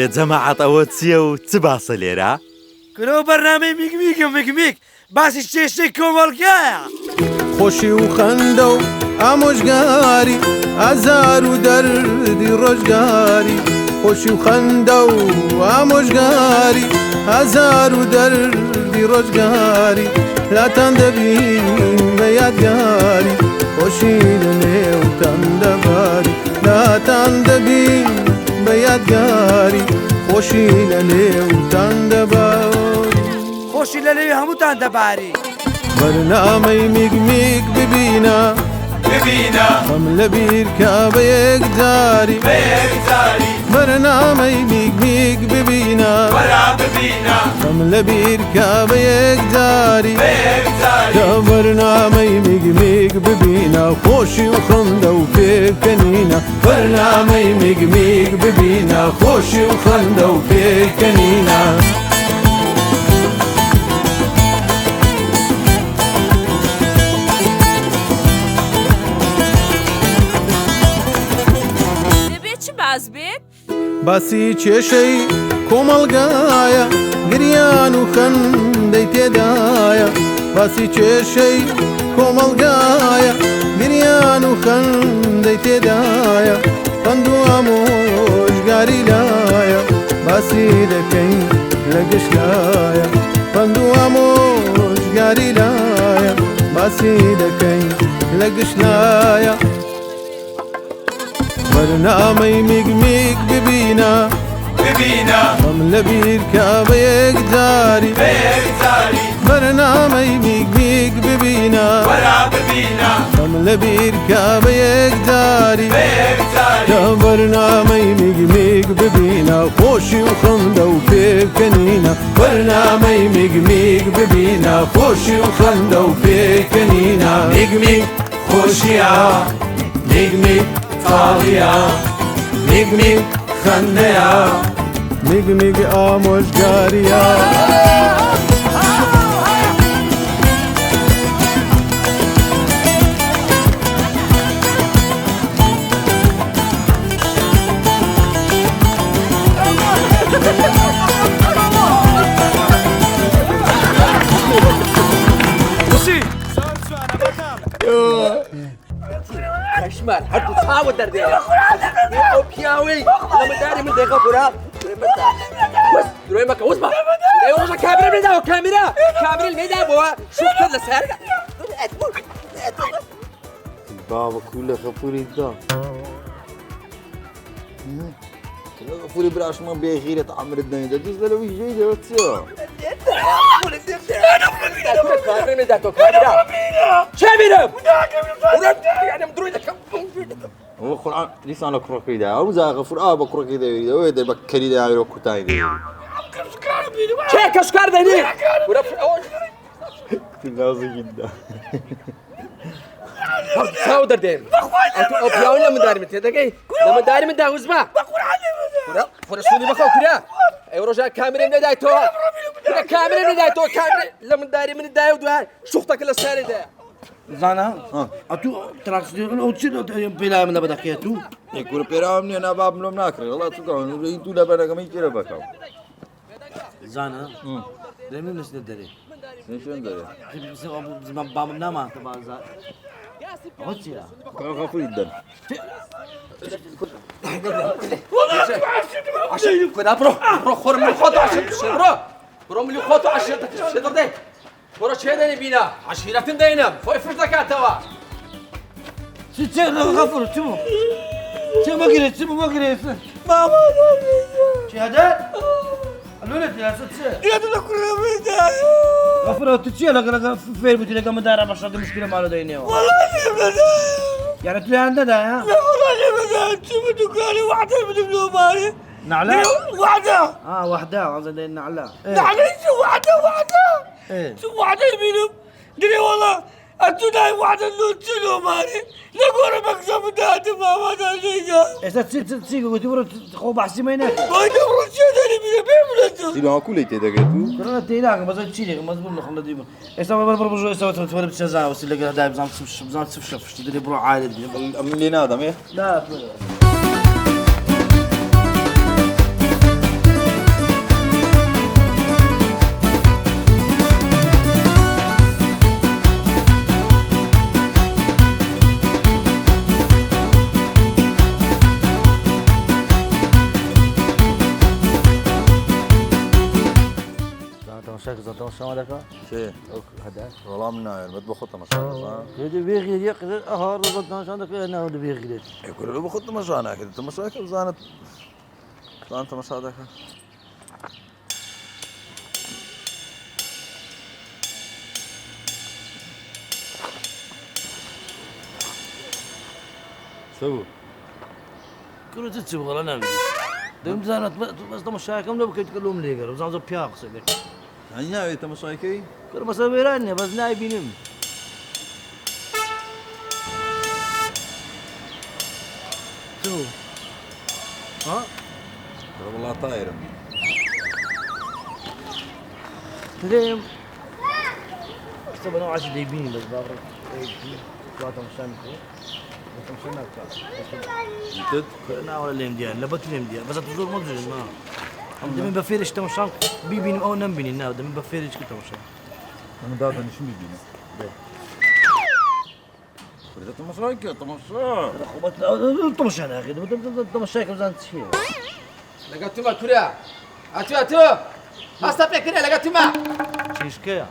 ئەڵێ جەماعەت ئەوە چییە و چ باسە لێرە؟ کرۆ بەرنامەی میگمیک باسی چێشتەی کۆمەڵگایە خۆشی و خەندە و ئامۆژگاری ئازار و دەردی ڕۆژگاری خۆشی و خەندە و ئامۆژگاری ئازار و دەردی ڕۆژگاری لاتان دەبین بە یادگاری خۆشی لە نێوتان دەباری لاتان دەبین بە یادگاری خۆشی لە نێوتان دەباری خۆشی لە لەوێ هەمووتان دەباری بەرنامەی میگمیگ ببینە خەم لە بیرکە بە یەکجاری بەرنامەی میگمیگ ببینە خەم لە بیرکە بە یەکجاری بەرنامەی میگمیگ ببینە خۆشی و خەندە و پێکەنینە بەرنامەی میگمیگ ببینە خۆشی و خەندە و پێکەنینە باسی کێشەی کۆمەڵگایە گریان و خەندەی تێدایە باسی کێشەی کۆمەڵگایە گریان و خەندەی تێدایە خەند و ئامۆژگاری لایە باسی دەکەین لە گشتایە خەند و ئامۆژگاری لایە باسی دەکەین لە گشتایە بەرنامەی میگمیگ ببینە خەم لە بیرکە بە یەکجاری بەرنامەی میگمیگ ببینە خەم لە بیرکە بە یەکجاری بەرنامەی میگمیگ ببینە خۆشی و خەندە و پێکەنینە بەرنامەی میگمیگ ببینە خۆشی و خەندە و پێکەنینە میگمیگ خۆشیە میگمیگ تاڵیە میگمیگ خەندەیە میگمیگ ئامۆژگاریە كشمال هاتو تحاول دردينا او بياوي لما داري من دقيقه برا بس دروي مكا واسمع ايوه وجه كاميرا من ده كاميرا الميدان بوا شوف كل سارقه بابا كله غفوري ده كله غفوري براش ما بيغير عمر الدنيا ده جزء لو يجي ده وتسوى كاميرا من ده كاميرا كاميرا يعني مدروي ده هو القرآن ليس على كروكي ده أو زا غفور بكروكي ده وده بكري ده يروح كتاين ده شيء كشكار ده ليه تنازل جدا ساو دردين أنتوا أبياون لما داري من تدقي لما داري من ده وزما فرسوني بخو كده أيوة رجع كاميرا من ده توه كده كاميرا من ده توه كاميرا لما داري من ده ودوها شوفتك كل ساري ده زانا أتو تراكسيون أو تشيل بلا من بدك يا تو يقول بيرامني أنا باب ملوم ناكر والله تقول إنتو لا بنا كم يجرا بكاو زانا دائما نسند دري نشون ده بس أبو بام نما تبع زان أوتشيا كم خفوا جدا عشان كده برو خور من خاطر عشان برو من خاطر عشان تشدر ده برو شيء ده نبينا عشيرة دينا فوق فرصك توا شو غفور شو ما قريت ماما شهادات الولد يا ست يا تذكر غفور تشي لك فين بدي لك مدار مش هذه مشكلة ماله دينه والله يعني تلي عندنا ده ها لا والله شو دكاني واحدة من بلوماري نعلة واحدة واحدة قصدي نعلة نعلة شو واحدة شو واحدة منهم دري والله أنتو داي واحدة نوتشلو ماري نقول مكسب داتي ما دا شيء إذا تسيق وتبرد خوب حسيمينك ما تبرد شيء ثاني بيبلتو سيلو أكل تيدا كتو كنا تيلاك ما زال تشيلك ما زبون خلنا ديما إذا ما بربرجو إذا تفرد بتشزع وسيلك هذا بزام تسفش تدري برو عالي أمين لنا هذا ميه لا شما دکا؟ چی؟ هذا. والله من نایر مطبخ تماشا هذا بيغير يقدر ربط نشان دكا أنا هذا بيغير. يقول له بخط تماشا أنا كده تماشا كده زانت تماشا ذاك سو كله تتسوق لنا بدي. دم زانت بس ده مشاكل لو بكيت كلهم ليجر وزان زو بياقص بك. هنيا تماشا كي كل ما سويراني بس نايبينهم. شو؟ ها؟ والله طاير تدري سبنا عشان يبيني بس بابرك. ثلاثة مشانكو. بس مشانك جد أنا ولا اللي مديان لا بتلي مديان بس تزور ما تزور ما. دم بفيرش تمشان بيبين أو نم بيني نا دم بفيرش كده تمشان. أنا دادا نشوف بيدينا فريدة تماشا كي تماشا تمشان يا أخي تمشان كم زان تشيل. لقيتما كوريا أتو أصلا فكرة لقيتما شيش كيا.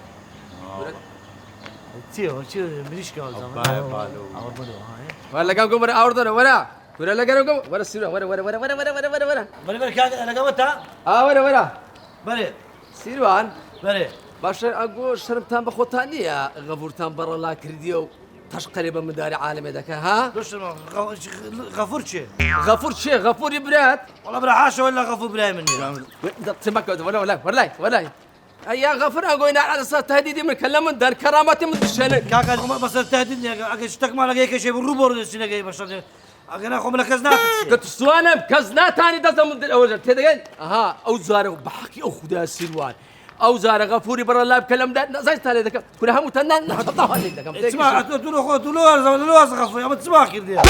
تيو منيش كمان زمان. ولا قام قمر أوردنا ورا كوريا لقينا ورا سيروا ورا بري كذا أنا قمت ها. ورا بري سيروان بري. باشا أقول شربتان بخوتانية غفورتان برا لا كرديو تشقريبا من دار عالم دك ها ليش غفور شيء؟ غفور شيء غفور يبرات والله برحاشة ولا غفور براي مني. تمك ولا يا غفور أقول على صوت تهديدي من كلام من دار كرامتي من الشنة كاكا بس تهديدني أجي اشتك ما لقيك شيء بالروبور السنة جاي بس أجي ناخذ من كزنات. قلت سوانا كزنات ثاني ده من الأول تدقين ها أو زار بحكي أو خدا سيروان أو زار غفوري برا الله بكلام ده زي تالي ذاك كنا هم تنن نحطها هني ذاك اسمع تلو غفور يا بتسمع كده.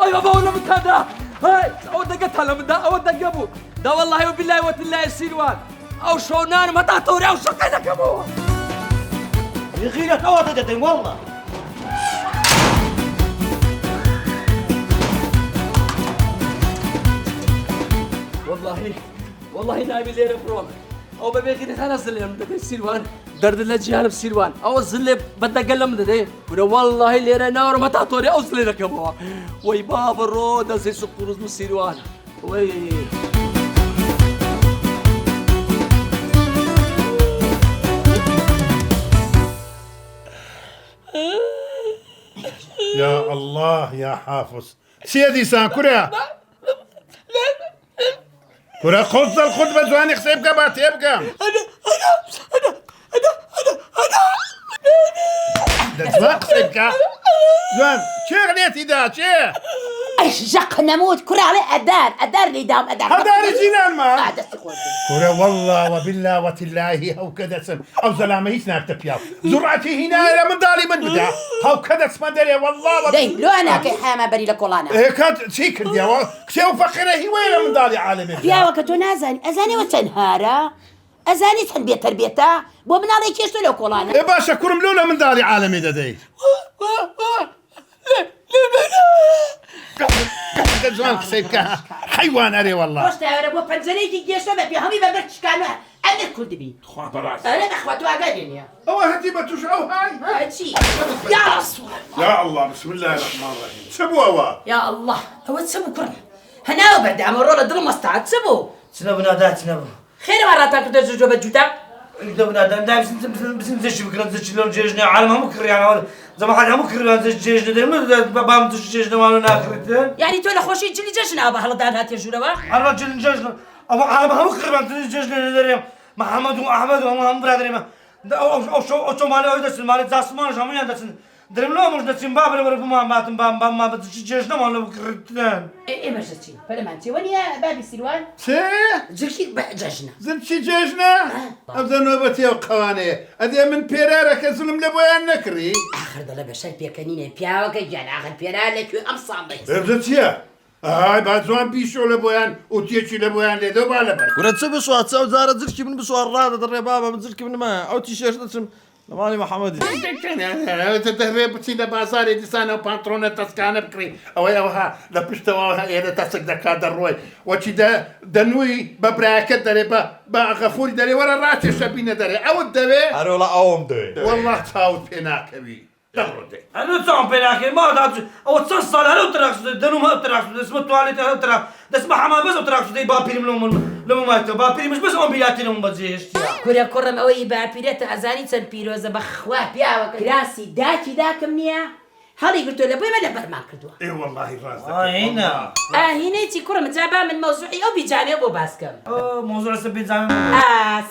أيوة بقول من هذا هاي أو دقتها لمن ده أو دقبو ده والله وبالله وتالله سيروان أو شونان ما تعطوني أو شقينا كمو يا أخي لا تواتد والله. والله نايم الليل بروم أو ببيخي أنا زلم ده سيروان درد الله جهان بسيروان أو زلم بدنا قلم ده وده والله اللي أنا نار ما تعطوني أو زلنا كمو وي باب الرود زي سقروز من سيروان وي يا الله يا حافظ سيدي سان كوريا كوريا خذ الخطبة زواني خسيبك باتيبك أنا زوان خسيبك زوان شي غنيتي دا شي الشق نموت كرة على أدار لي دام أدار هداري زينان ما هذا كوريا والله وبالله وتالله هاو كذا سن أو زلامة يسناك تبياو زرعتي هنا إلى من داري من بدا هاو كذا اسمه داري والله دي لو أنا كي حامة بري لكولانا إيه كانت شيكر ديا كتير فخرة هي وين من داري عالمي يا وقتو نازن أزاني وتنهارا أزاني تنبية تربيتا ومن عليك يشتو لكولانا إيه باشا كرم لولا من داري عالمي دي زمان خسيبك حيوان أري والله وش تعرف وبنزلي جيشو ببي همي ببرتش كانوا أنا كل دبي أنا أخواتو أقادين يا أو هاتي بتوشعو هاي هاتشي يا رسول يا الله بسم الله الرحمن الرحيم سبوا يا الله هو تسبو كرة هنا وبعد عمرو لدل مستعد تسبو سنبنا دات سنبنا. خير مراتك تجوجو بجوتا يقدرنا دام بس نزش بكرة نزش لون جيجنا عالم مكر يعني زي ما حد مكر نزش جيجنا دائما بام نزش جيجنا ما لنا آخرتين. يعني تو خوشي تجي جشنا أبا هلا دان هاتي جورا الرجل جيجنا أو عالم مكر نزش جيجنا ندريم محمد وأحمد وهم برادرين أو شو مالي أيدس مالي زاسمان شامي عندسن دريم لو مش دسين بابر بربو ما بتزش جيجنا ما لنا آخرتين. إيه مجلسي فلمانتي وين بابي سلوان سي زكي بجشنا زنشي جيجنا أبدا نوبتي وقواني أدي من بيرارك زلم لبويا نكري آخر ضل بشر بيكنين بياو كجان آخر بيرالك أمصام بيس ابدتيا هاي بعد زوان بيشو لبويان وتيجي لبويان لدو بالبر ورا تسوي بصوات تسوي زارة زلكي من بصوات رادة دري بابا من زلكي من ما أو تيشيرت اسم مالي محمد تهرب بچینە بازارێ دیسانە و پانتۆنە تەسکانە بکڕی ئەوەی ئەوها لە پشتەوە ئێرە تەسک دەکات دەڕۆی وەچی دەنووی بە برایەکەت دەرێ بە غەفوری دەرێ وەرە ڕاکێشە بینە دەرێ ئەوت دەوێ هەروڵە ئەوم دوێ وەڵڵا چاوت پێ ناکەوی دەڕۆدێ هەنوو چاوم پێ ناکەی ماوەدا ئەوە چەند ساڵ هەرەو تراکس دەنوم هەر تراکس دەستمە توالێت هەر ترا دەستمە حەمام بەس ئەو تراکس دەی باپیرم لەم مایتەوە باپیریمش بەس ئەوم بیلاتینەوە بەجێهێشتیا کورە کوڕم ئەوەی باپیرێتە ئەزانی چەند پیرۆزە بەخوا پیاوەکە کراسی داکی داکەم نییە هەڵی گرتو لە بۆی مە لە بەرمان کردووە ئێ وەڵڵاهی ڕاست هینە هینەیەکی کوڕم جا با من مەوزوعی ئەو بیجامێ بۆ باسکەم مۆزوع لەسەر بێجامێ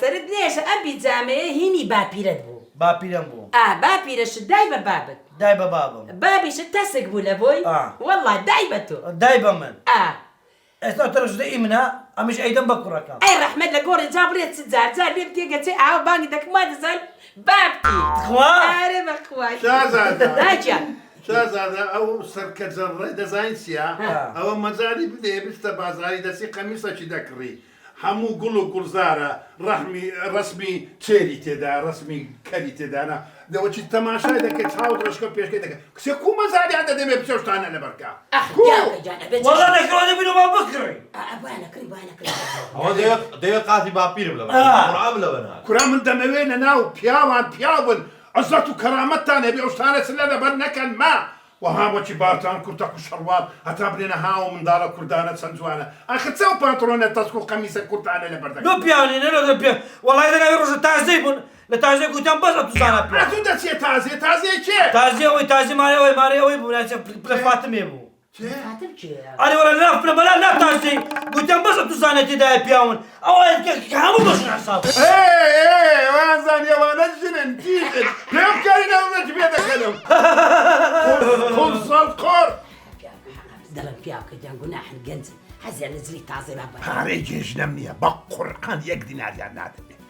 سرت نێشە ئەم بیجامەیە هینی باپیرەت بوو باپیرم بوو باپیرەشت دای بە بابت دای بە بابم بابیشت تەسک بوو لە بۆی وەڵڵا دای بە تۆ دای بە من ئێستا تەرەشدەی منە ئەمیش ئەیدەم بە کوڕەکەم ئەی ڕەحمەت لە گۆڕی جا بڕێت جار جار لێم تێگەچێ ئاوە بانگی دەکەم دەزان بابتی خوا ئارێ بەخوای شازادە داجیان شازادە ئەو سەرکەجەڕێ دەزانین چیە ئەوە مەجای بدێ بستە بازاری دەسی قەمیسەکی دەکڕی هەموو گوڵ و گوڵزارە ڕسمی چێری تێدا ڕسمی کەری تێدانا دەوەچی تەماشای دەکەیت چاوت ڕشکە پێشکەی دەکەن کسێ کو مەزاریان دەدەمێ بچێشتانە لەبەرکە وەڵا نەکەوە دەبینەوە بکڕی ئەوە دەوێت قاتی باپیرم لەوە قورئان لەوە کورا من دەمەوێنە ناو پیاوان پیاون عزت و کەرامەتتان هەبێ ئەوشتانە چلە لەبەر نەکەن ما وها وەچی بارتان کورتە و شەڕوات هەتا برێنە هاو منداڵە کوردانە چەند جوانە ئاخر چەو پانتۆنە تەسک و قەمیسە کورتانە لەبەر دەکەن دو پیاوانینە لە پێ وەڵای دەگەوێ ڕۆژە تازەی بوون لە تازەی گوتیان بەس ئەتوزانە پێ ئەتوو دەچێت تازێ چێ تازی ئەوەی تازی مارە ئەوەی بوو پلە فاتمێ بوو ئەری وەرە لاف پلە بەلا لا تازەی گوتیان بەس ئەتوزانێتی دایە پیاون ئەوە هەموو بەشن حساب وازانی ئەوانە ژنن تیژن پێ بکارین ئەوەنەی پێ دەکەنم خۆڵ خۆر دەڵم پیاوکە جان گوناحن گەنجن حەزیان لە زلی تازەی بابە پارەی جێژنەم نییە بە قورقان یەک دیناریان نادەبێت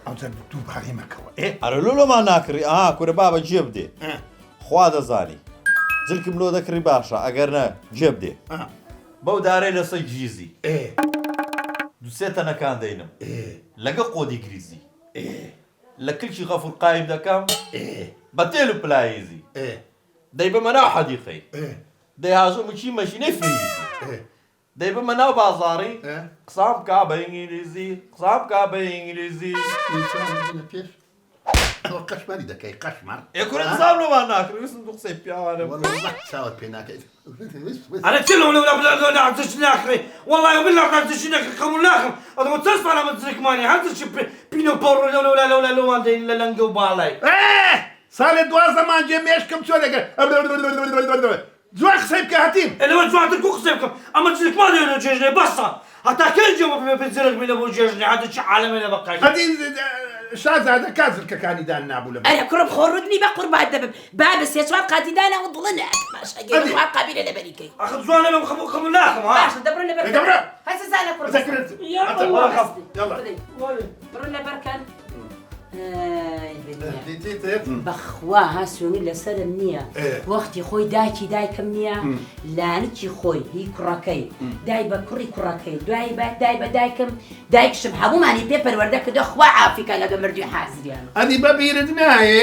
ئەوجا دوو پارەی مەکەوە هەرلوڵەمان ناکڕی کورە بابە جێ بدێ خوا دەزانی جلکم لۆ دەکڕی باشە ئەگەر نە جێ بدێ بەو دارەی لەسەر گیزی دوسێ تەنەکان دەینم لەگە قۆدی گریزی لە کلکی غەفور قایم دەکەم بە تێل و پلایزی دەی بە مەناو حەدیقەی دەی هازوو مچی مەشینەی فریزی دەی بە مەناو بازاڕی قسام کا بە ئینگلیزی قسام کا بە ئینگلیزی پێش ئەوە قەشمەری دەکەی قەشمەر کورە قسام لەوان ناکڕی ویستم دوو قسەی پیاوانە چاوت پێ ناکەیت ئەرە چ لەو عەرزش ناکڕی وەڵای بالله عەرزشی نەکڕ قەبوڵ ناکەم ئەدەمە چەند ساڵە من زرێکمانی عەرزشی پینە پەڕۆ لەولا لەوان دەین لە لەنگە و باڵای ساڵێ 12 مانجێ مێشکم چۆ لەگەر جوان قسەی بکە هەتیم لەوە جوانتر کو قسەی بکەم ئەمە زرێکمان دەوێنە جێژنێ بەسە هەتا کەنجەوە پێ زرێک بینە بۆ جێژنێ هەتا چ عالەمێ لە بەقاش هەتی شازادە کازرکەکانی دان نابوو لە ئەرە کوڕم خۆڕودنی بە قوربات دەبم بابە سێ چوار قاتیدانەوە دڵنە باشەگەر قابلە لەبەریکەی ئەخ جوانە بەم خەموو ناکەم باشە دەبڕن لەبەر هەسە زانە کوڕ بڕن لەبەرکەن بەخوا هاسوێنی لەسەرم نییە وەختی خۆی داکی دایکم نییە لانکی خۆی هی کوڕەکەی دای بە کوڕی کوڕەکەی دوای دای بە دایکم دایکشم هەمومانی پێ پەروەردە کردە خوا عافیکە لەگە مردوی حازریان ئەدی بەبیرت نایێ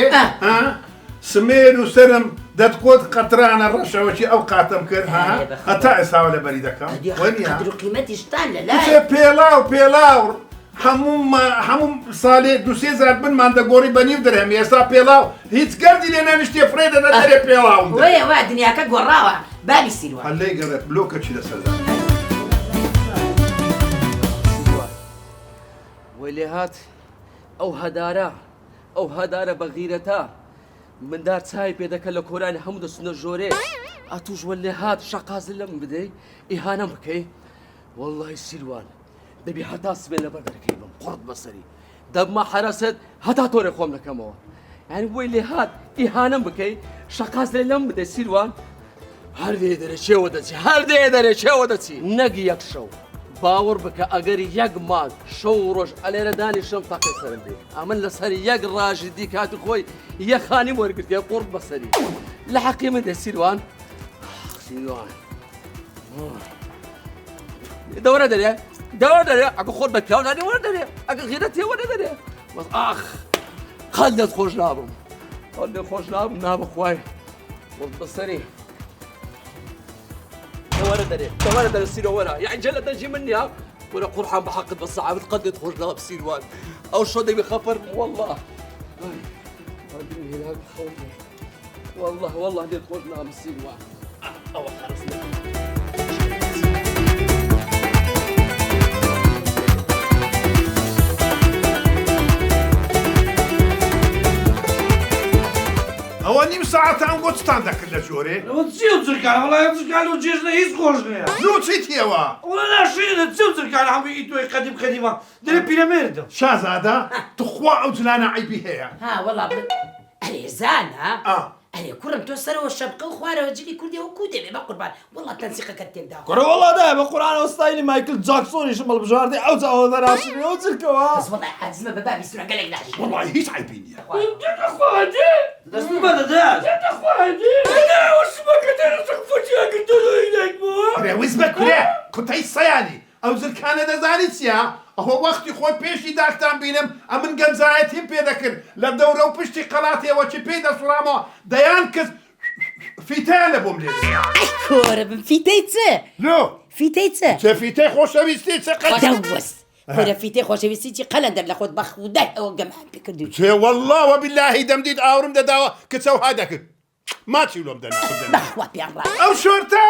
سمێر و سرم دەتقۆت قەترانە ڕەشەوەکی ئەو قاتم کرد هەتا ئێساوە لەبەری دەکەم قیمەتیشتان لە پێڵاو هەموو ساڵێ دوسێ زار بنمان دەگۆڕی بەنیو دەرێم ئێستا پێڵاو هیچ گەردی لێ نەنیشتێ فرێدە دەدەرێ پێڵاو وا دنیاکە گۆڕاوە بابی سیروە هەلەی گەڕێت بلۆکەچی لەسەر وەی لێ هات ئەو هەدارە بەغیرەتە مندار چای پێ دەکە لە کۆرانی هەموو دەچونە ژۆرێ ئەتوش وە لێ هات شەقازل لەم بدەی ئیهانەم بکەی وەڵڵی سیروان دەبی هەتا سبێ لەبەر دەکەی بم قڕت بەسەری دەبمە حرەست هەتا تۆرێ خۆم دەکەمەوە یعنی وەی لێ هات ئیهانەم بکەی شەقازل لەم بدەی سیروان هەردێ دەرەچێوە دەچی هەردێ دەرەچێوە دەچی نەک یەک شەو باوەڕ بکە ئەگەر یەک مانگ شەو ڕۆژ ئەلێرە دانیشم تاقی سەرم بێ ئەمن لەسەر یەک ڕاژی دیکات و خۆی یەخانی وەرگرتێ قورت بەسەری لە حەقی من دە سیروان دەوەرە دەرێ ئەگە خۆت بە پیاو دادی وەرە دەرێ ئەگە غیرەت تێ وەرە دەرێ بەس ئاخ قەندت خۆش نابم قەندت خۆش نابم نابخوای بەسەری وەرە دەرێ سیرەوەرە یعنی جە لە دەنجی من نییە وەرە قورحان بە حەقت بە سەعابت قەندت خۆش ناب سیروان ئەو شۆ دەبێ خەفەر والله والله دێت خۆش نام سیروان ئەوە خەرس ئەوە نیم ساعتان گۆچتان دەکرد لە جۆرێ چی چرکان وڵای چرکان و جێژنە هیچ خۆش نییە زوو چیتیەوە وڵا ناشێنە چ چرکان هەمووی ئیتۆی قەدیمە دەرێ پیرەمێردە شازادە توخوا ئەو جلانە عیبی هەیە ها وەڵا ئەرێ زانە ئەرێ کوڕم تۆ سەرەوە شەبقە و خوارەوە جلی کوردیەوە کو دەبێ بە قوربان وەڵا تەنسیقەکەت تێکدا کوڕە وەڵا بە قورآن ئەستایلی مایکل جاکسۆنیشم هەڵبژاردی ئەو جاوە دەراشنی ئەو چرکەوە بەس وەڵای حەزمە بە بابی سورە گەلێک ناشی وەڵی هیچ عیبی نییە دەست بەدەدات ڕێویز بە کورێ کوتەی سەیانی ئەو زرکانە دەزانی چیە؟ ئەوە وەختی خۆی پێشی داکتان بینم ئەمن گەنجایەتیم پێ دەکرد لە دەورە و پشتی قەڵاتێەوە چی پێی دەسوڕامەوە دەیان کەس فیتیان لە بۆم لێ کۆرە بم فیتەی چێ لۆ فیتەی چێ چه فیتەی خۆشەویستی چه دەوەست کۆرە فیتەی خۆشەویستی چی قەلەندەر لە خۆت بە خودای ئەوە گەمان پێ کردووی چێ وەڵڵاوە باللهی دەمدیت ئاورم دەداوە کچە و ها دەکرد ماچی لۆم دەنا بەخوا پێیان ڕا ئەو شۆرتە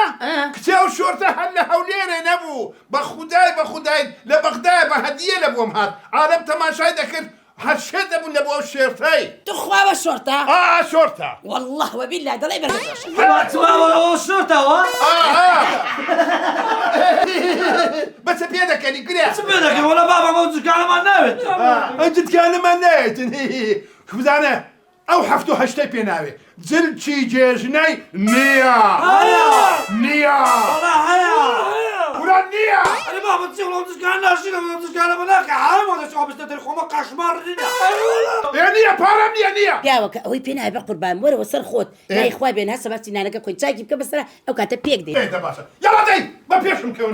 کچێ ئەو شۆرتە هەر لە هەولێرێ نەبوو بە خودای لە بەغدایە بە هەدیە لە بۆم هات عالەم تەماشای دەکرد هەر شێ دەبوون لە بۆ ئەو شێرتەی توخوا بە شۆرتە شۆرتە والله وبالله دەڵێ بەردەش شۆتەوە بەچە پێ دەکەنی گرێ پێ دەکەم وەڵا بابا ئەو جوکانەمان ناوێت ئەو جتکانەمان ناوێتن بزانە ئەو هەفت و هەشتەی پێ ناوێ جلچی جێژنەی نییە نییە وران نییە ئەرێ بابا چی وڵا جوکان ناشینە وڵا جوکانەمە ناکە هەموو دەچەوە بستە دەرخۆمە قەشمار نییە نییە پارەم نییە پیاوەکە ئەوەی پێ نایە بە قوربان وەرەوە سەر خۆت لای خوا بێن هەسە باسی نانەکە خۆی چاکی بکە بەسەرە ئەو کاتە پێک دێت باشە یاڵا دەی بە پێشم کەون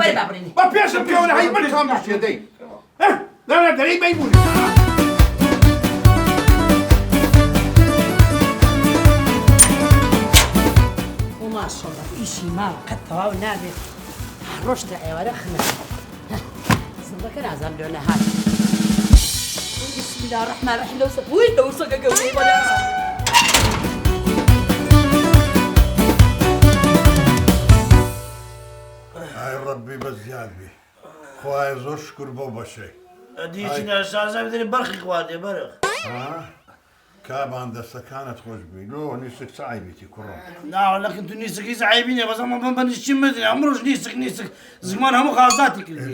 بە پێشم کەونە هەی من تام دەشتێ دەی دەرەی بەیبوونی ماشەڵڵا ئیشی ماوە قەت تەواو نابێت ڕۆشتە ئێوارە خنە زندەکە نازانم لێ نەهات بسم الله الرحمن الرحیم لەو سەپوی لەو سەگە گەورەی بەلا ئای ڕەبی بەزیاد بێ خوایە زۆر شکر بۆ بەشەی دیچی ناشازا بدەنی بەرخی خواردێ بەرخ کابان دەستەکانت خۆش بووی لۆ نیسک چ عیبێتی کوڕم ناوەڵەکن تو نیسکی عیبینێ بەس ئەمە بەندی چی مدرێ ئەمڕۆژ نیسک زمان هەموو خازاتی کردی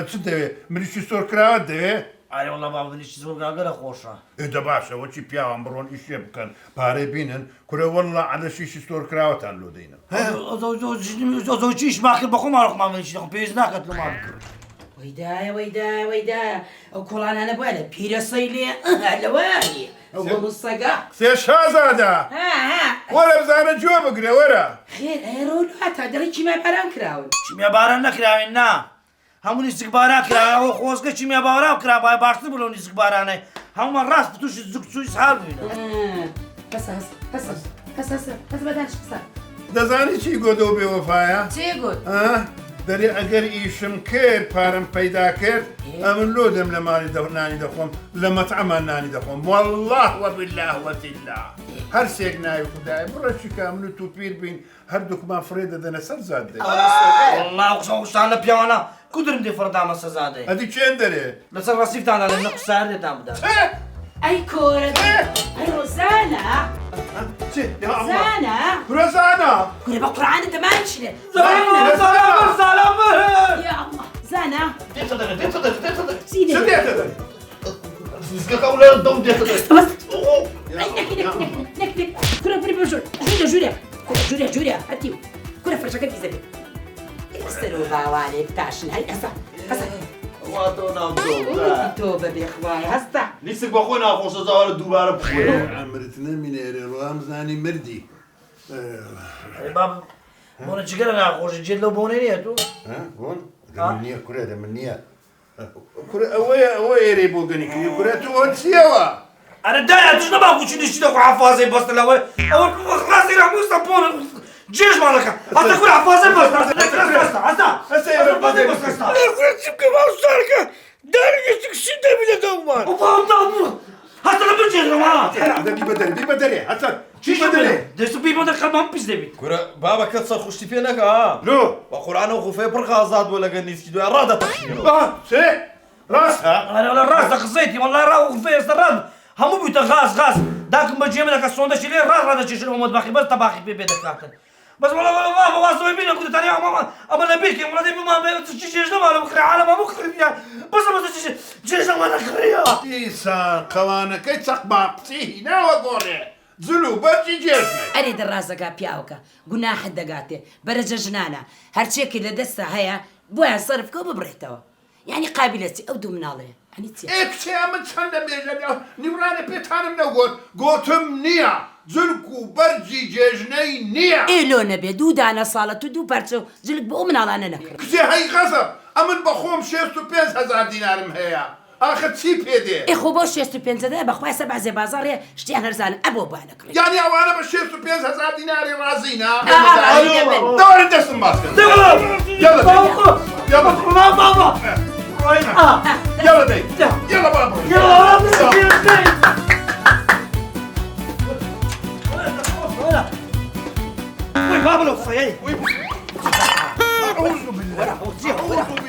چ دەوێ مریشی سۆر کراوە دەوێ ئارێ وەڵا بابا نیشتی زۆرگاگەرە خۆشە ئێدە باشەوە چی پیاوان بڕۆن ئیشێ بکەن پارەی بینن کورە وەڵا عەلەشیشی سۆر کراوەتان لۆ دەینە چیش ماکرد بە خۆم ئاڕخماوەنیشی دەخۆم پێویست ناکات لە ماڵ کرد وەیدایە ئەو کۆڵانانە بووە لە پیرەسەی لێ لەوانی ئەو بۆ سەگا سێ شازادە وەرە بزانە جوە بگرێ وەرە خێر ئێرۆ هاتا دەڵی چیمە باران کراون چیمە باران نەکراوێن نا هەموو نیسک باران کراوە خۆزگە چیمە باوەڕاو کرا باە باشتر بڵەو نیسک بارانەی هەمومان ڕاست تووشی زوک چووی ساڵ بووینە کەس بەدانش قسە دەزانی چی گۆدە و بێوەفایە چێ گوت دەرێ ئەگەر ئیشم کرد پارەم پەیدا کرد ئەمن لۆ دەم لە ماڵی نانی دەخۆم لە مەتعەمان نانی دەخۆم والله وبالله وتیلا هەر سێک ناوی خودای بڕەشی کامن و تو پیر بین هەردووکمان فرێ دەدەنە سەر زاد دەی والله قسەشان لە پیاوانە کودرم دێ فڕدامە سەزادەی ئەدی چێن دەرێ لەسەر ڕەسیفتاندا لە قسار دێتان بدە ئەی کۆرە ئەیڕۆ زانە زانە ڕۆزانە گورە بە قورعانت دەمانچێ زانە جوریا هەتیو کورە فرشەکە بیزەبێ سەر و باوانێ بتاشن هەی ئەسا تۆ بەبێ خوای هەستا نیسک بە خۆی ناخۆشە زاوارە دووبارە بخۆێ ئەمرت نەمینێرێ ڕام زانی مردی بۆنە جگەرە ناخۆشی جێت لەو بۆنێ نیە تو بۆن نییە کورە من نییە ئەوە ئێرەی بۆ گەنیکردی کورە تو ئەو چیەوە أنا دايما تجنا ما أقول شنو شنو حفاظي بس لو أو راسي راح مستبون جيش مالك حتى كل حفاظي بس بس حتى حفاظي بس حتى أقول شو كمان صارك داري شو ده بلا دومان وفهم حتى لما بيجي معاه هذا بيبدري حتى شو بدري ده بيبدر كمان بيس دبي كورا بابا كتصل خشتي فينك ها لو وقرآن وخفي برغازات ولا قنيس كدو رادة تخينو سي راسها أنا ولا راس خزيتي والله راو في الرد همو بيت غاز داك ما جيب لك الصوندة شيلي راس هذا شيء شنو مطبخي بس طباخي في بيتك كابتن بس والله ما واصل يمين كنت تاني أما نبيك ولا دي ما تشيش ما له بكرة عالم ما بكرة يا بس جيش ما نخريا إيسان قوانا كي تقبع قصيه ناوى قوري زلو برجي جيشنا أريد الرازقة بياوكا قلنا حد دقاتي برجة جنانة هرشيكي لدسة هيا بويا صرفك وببريتوا يعني قابلتي أو دومنالي يعني تي اكتي من سنة بيجا نوراني بيتانم نقول قوتم نيا زلكو برجي جيجني نيا إيه لو نبي دودانا صالة دو بارتو زلك بأمنا أنا نكر كتي هاي غصب أمن بخوم 6,500 دينار مهيا آخر تسي بيدي إيه خو باش يستو بينزا ده بخويا 7 زي بازار شتي أنا رزان أبو بانكري يعني أوانا ب 6,500 دينار رازينا دور دور دستم ماسك يلا بابا يلا دي يلا بابا وي بابلو صيي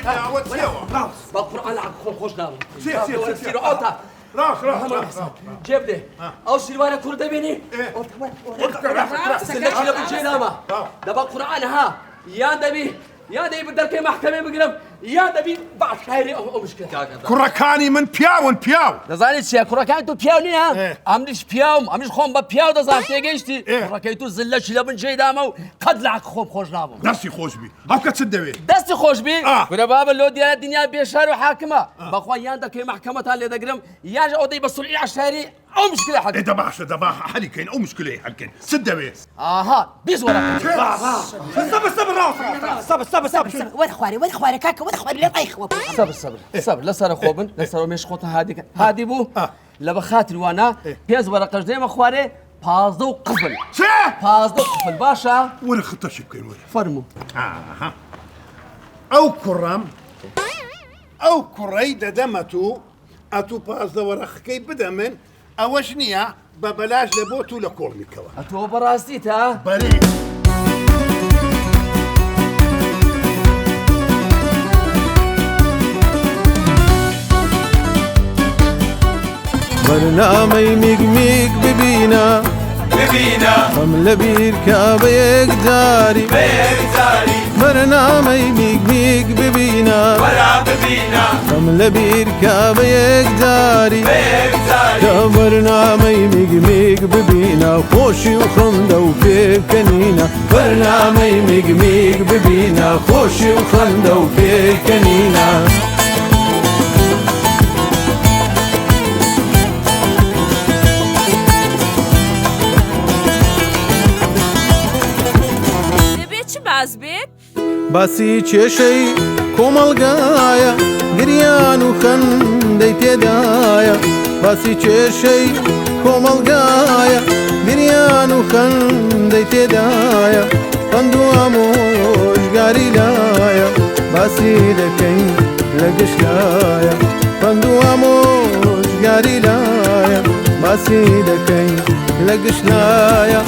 أعوذ بالله بالقرآن خوش نام سير أوتا راس جيب لي أو سيروانة كردة بيني سلك لك الجينامة ده بالقرآن ها يا دبي بدرك محكمة بقرب يا دبي بعد خيري أو مشكلة كركاني من بياو دزانی چیه؟ کورکان تو پیاو نیه؟ امریش خوام با پیاو دزان تیگشتی. کورکای تو زله شلبن جای دامو قد لعك خوب خوش نامو. دستی خوش بی. هفت تسدوی. دستی خوش بی؟ کورا بابا لو دیار دنیا بیشتر و حاکمه. بخوای یاندا که محکمة تالی دگرم یاج عودی بسرعی عشری أو مشكلة حد. دباح حليكين أو مشكلة حلكين سدوي. بيز ورا. صبر وين خواري كاكا وين خواري لا طيخ صبر لا صار خوبن لا صار مش خوت هادي بو لا بخاطر وانا بيز ورا قجدي ما خواري بازو قفل بازو قفل باشا وين خطش بكين وين فرمو أو كريدة دمتو أتو بازو ورا خكي بدمن أوشنيا ببلاش لبوتو لكورني كوا أتو براسيتا بلي برنامج ميق ببينا هم لبير كابيك داري برنامج ميق ببينا هم لبير كابيك داري برنامج ميق ببينا خوشي وخندة وبيكنينا برنامج ميق ببينا خوشي وخندة وبيكنينا باسی چێشەی کۆمەڵگایە گریان و خەندەی تێدایە باسی چێشەی کۆمەڵگایە گریان و خەندەی تێدایە خەند و ئامۆژگاری لایە باسی دەکەین لە گشتایە خەند و ئامۆژگاری لایە باسی دەکەین لە گشتایە